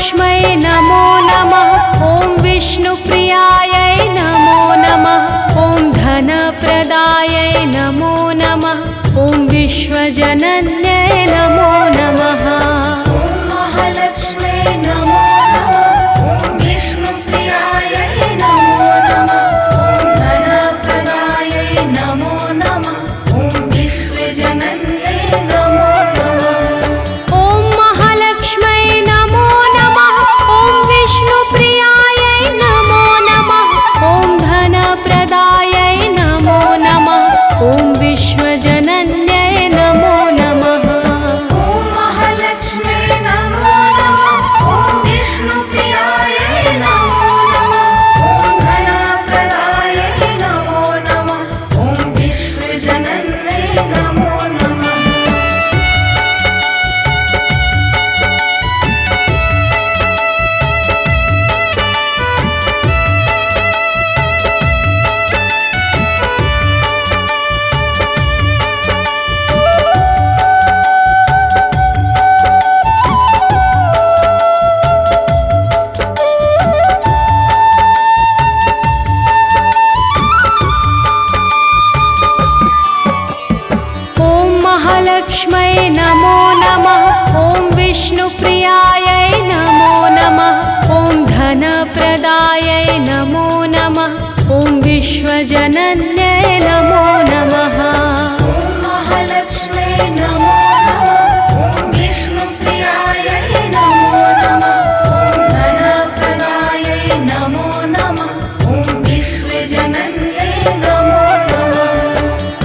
महालक्ष्मै नमो नमः। ॐ विष्णुप्रियायै नमो नमः। ॐ धनप्रदायै नमो नमः। ॐ विश्वजनन्यै नमो नमः। महालक्ष्मै नमो नमः। ॐ विष्णुप्रियायै नमो नमः। ॐ धनप्रदायै नमो नमः। ॐ विश्वजनन्यै नमो नमः। ॐ महालक्ष्मै नमो नमः। ॐ विष्णुप्रियायै नमो नमः। ॐ धनप्रदायै नमो नमः। ॐ विश्वजनन्यै नमो नमः। महालक्ष्मै नमो नमः। ॐ विष्णुप्रियायै नमो नमः। ॐ धनप्रदायै नमो नमः। ॐ विश्वजनन्यै नमो नमः। महालक्ष्मै नमो नमः। ॐ विष्णुप्रियायै नमो नमः। ॐ धनप्रदायै नमो नमः। ॐ विश्वजनन्यै नमो नमः। महालक्ष्मै नमो नमः। ॐ विष्णुप्रियायै नमो नमः। ॐ धनप्रदायै नमो नमः। ॐ विश्वजनन्यै नमो नमः।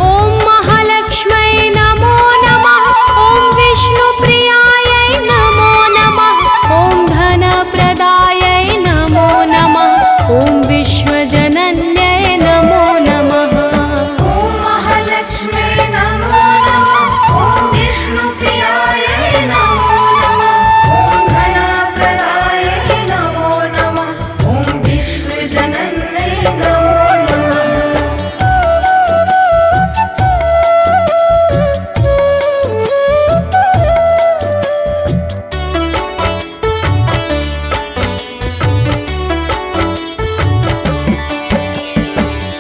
ॐ महालक्ष्मै नमो नमः। ॐ विष्णुप्रियायै नमो नमः। ॐ धनप्रदायै नमो नमः। ॐ विश्वजनन्यै नमो नमः। महालक्ष्मै नमो नमः। ॐ विष्णुप्रियायै नमो नमः। ॐ धनप्रदायै नमो नमः। ॐ विश्वजनन्यै नमो नमः।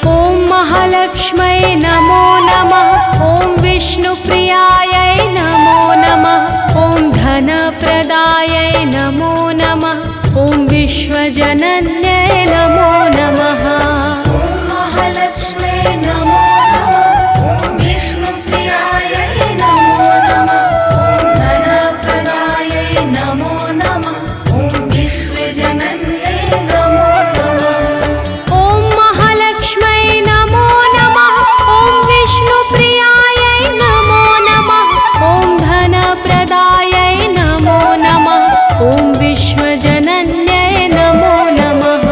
ॐ महालक्ष्मै नमो नमः। ॐ विष्णुप्रियायै नमो नमः। ॐ धनप्रदायै नमो नमः। ॐ विश्वजनन्यै नमो नमः। महालक्ष्मै नमो नमः। ॐ विष्णुप्रियायै नमो नमः। ॐ धनप्रदायै नमो नमः। ॐ विश्वजनन्यै नमो नमः। ॐ महालक्ष्मै नमो नमः। ॐ विष्णुप्रियायै नमो नमः। ॐ धनप्रदायै नमो नमः। ॐ विश्वजनन्यै नमो नमः।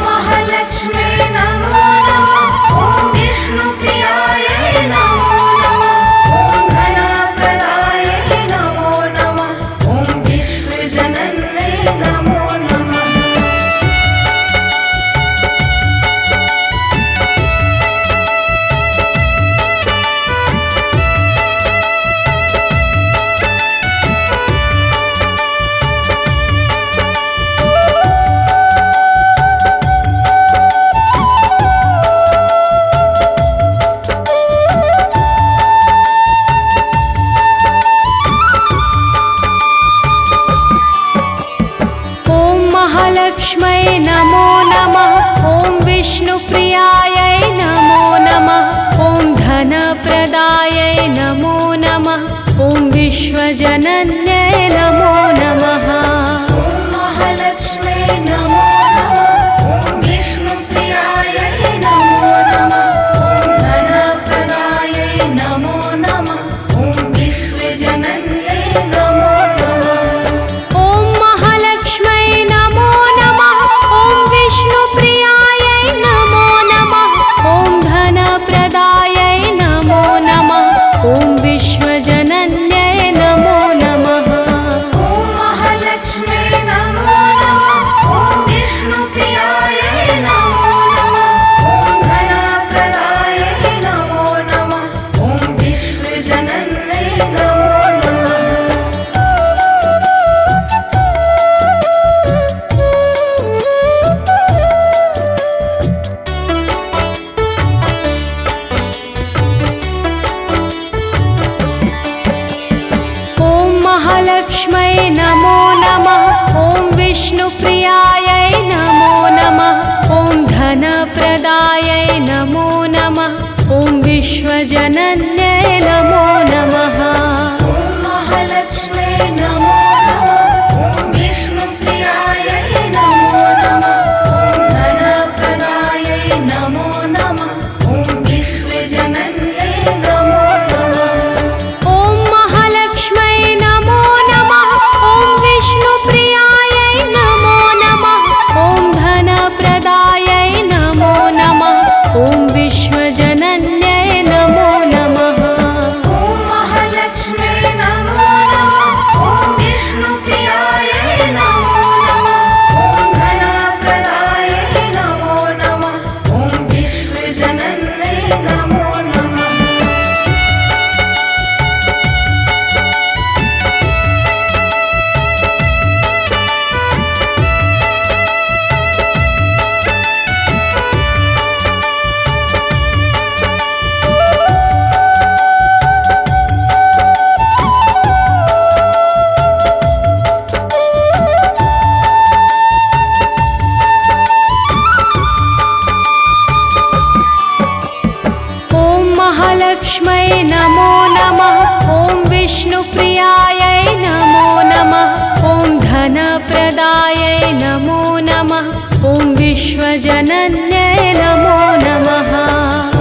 महालक्ष्मै नमो नमः। ॐ विष्णुप्रियायै नमो नमः। ॐ धनप्रदायै नमो नमः। ॐ विश्वजनन्यै नमो नमः। ॐ महालक्ष्मै नमो नमः। ॐ विष्णुप्रियायै नमो नमः। ॐ धनप्रदायै नमो नमः। ॐ विश्वजनन्यै नमो नमः। महालक्ष्मै नमो नमः। ॐ विष्णुप्रियायै नमो नमः। ॐ धनप्रदायै नमो नमः। ॐ विश्वजनन्यै नमो नमः। ॐ महालक्ष्मै नमो नमः। ॐ विष्णुप्रियायै नमो नमः। ॐ धनप्रदायै नमो नमः। ॐ विश्वजनन्यै नमो नमः। विश्वजनन्यै नमो नमः। ॐ महालक्ष्म्यै नमो नमः। ॐ विष्णुप्रियायै नमो नमः। ॐ धनप्रदायै नमो नमः। ॐ विश्वजनन्यै नमो नमः। ॐ महालक्ष्म्यै नमो नमः। ॐ विष्णुप्रियायै नमो नमः। ॐ धनप्रदायै नमो नमः। ॐ विश्वजनन्यै नमो नमः। ॐ महालक्ष्म्यै नमो नमः। ॐ विष्णुप्रियायै नमो नमः। ॐ धनप्रदायै नमो नमः। ॐ विश्वजनन्यै नमो नमः। ॐ महालक्ष्म्यै नमो नमः। ॐ विष्णुप्रियायै नमो नमः। ॐ धनप्रदायै नमो नमः। ॐ विश्वजनन्यै नमो नमः।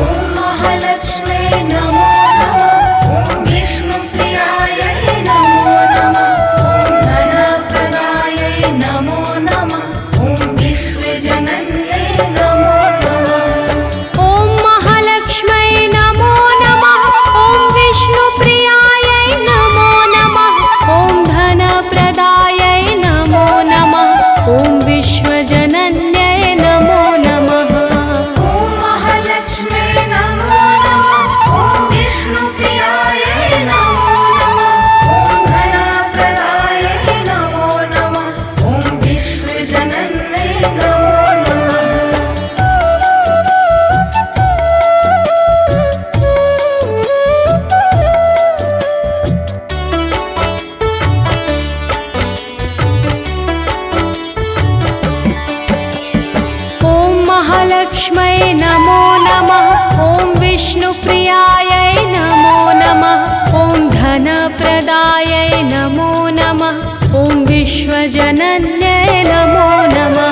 ॐ महालक्ष्म्यै नमो नमः। ॐ विष्णुप्रियायै नमो नमः। ॐ धनप्रदायै नमो नमः। ॐ विश्वजनन्यै नमो नमः। ॐ महालक्ष्म्यै नमो नमः। ॐ विष्णुप्रियायै नमो नमः। ॐ धनप्रदायै नमो नमः। ॐ विश्वजनन्यै नमो नमः। ॐ महालक्ष्म्यै नमो नमः। ॐ विष्णुप्रियायै नमो नमः। ॐ धनप्रदायै नमो नमः। ॐ विश्वजनन्यै नमो नमः। ॐ महालक्ष्म्यै नमो नमः। ॐ विष्णुप्रियायै नमो नमः। ॐ धनप्रदायै नमो नमः। ॐ विश्वजनन्यै नमो नमः।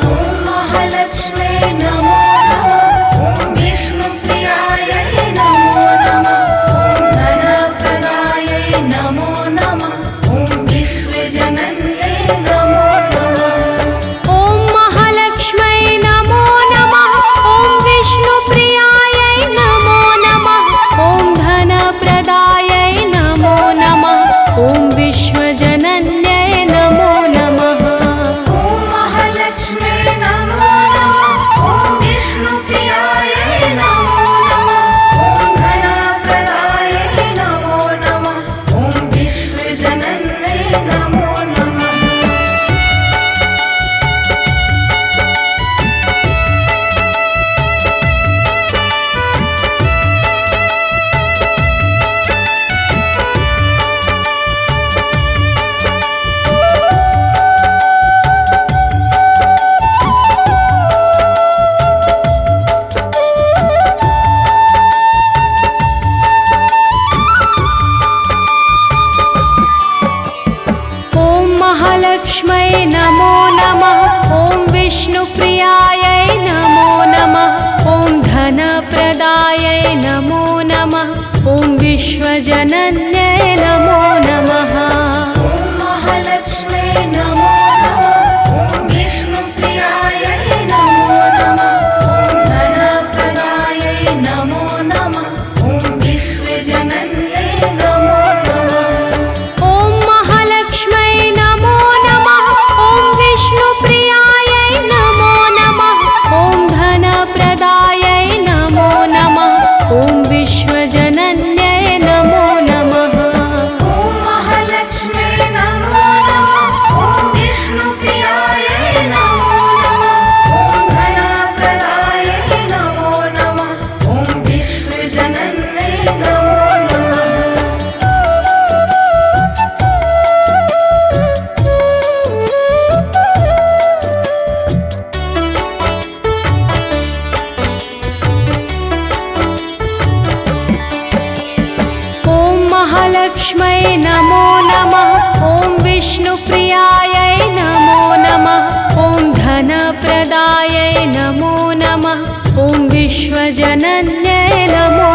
ॐ महालक्ष्म्यै नमो नमः। ॐ विष्णुप्रियायै नमो नमः। ॐ धनप्रदायै नमो नमः। ॐ विश्वजनन्यै नमो नमः। ॐ महालक्ष्म्यै नमो नमः। ॐ विष्णुप्रियायै नमो नमः। ॐ धनप्रदायै नमो नमः। ॐ विश्वजनन्यै नमो नमः। ॐ महालक्ष्म्यै नमो नमः। ॐ विष्णुप्रियायै नमो नमः। ॐ धनप्रदायै नमो नमः। ॐ विश्वजनन्यै नमो नमः। ॐ महालक्ष्म्यै नमो नमः। ॐ विष्णुप्रियायै नमो नमः। ॐ धनप्रदायै नमो नमः। ॐ विश्वजनन्यै नमो नमः। ॐ महालक्ष्म्यै नमो नमः। ॐ विष्णुप्रियायै नमो नमः। ॐ धनप्रदायै नमो नमः। ॐ विश्वजनन्यै नमो नमः। ॐ महालक्ष्म्यै नमो नमः। ॐ विष्णुप्रियायै नमो नमः। ॐ धनप्रदायै नमो नमः। ॐ विश्वजनन्यै नमो नमः। ॐ महालक्ष्म्यै महालक्ष्मै नमो नमः। ॐ विष्णुप्रियायै नमो नमः। ॐ धनप्रदायै नमो नमः। ॐ विश्वजनन्यै नमो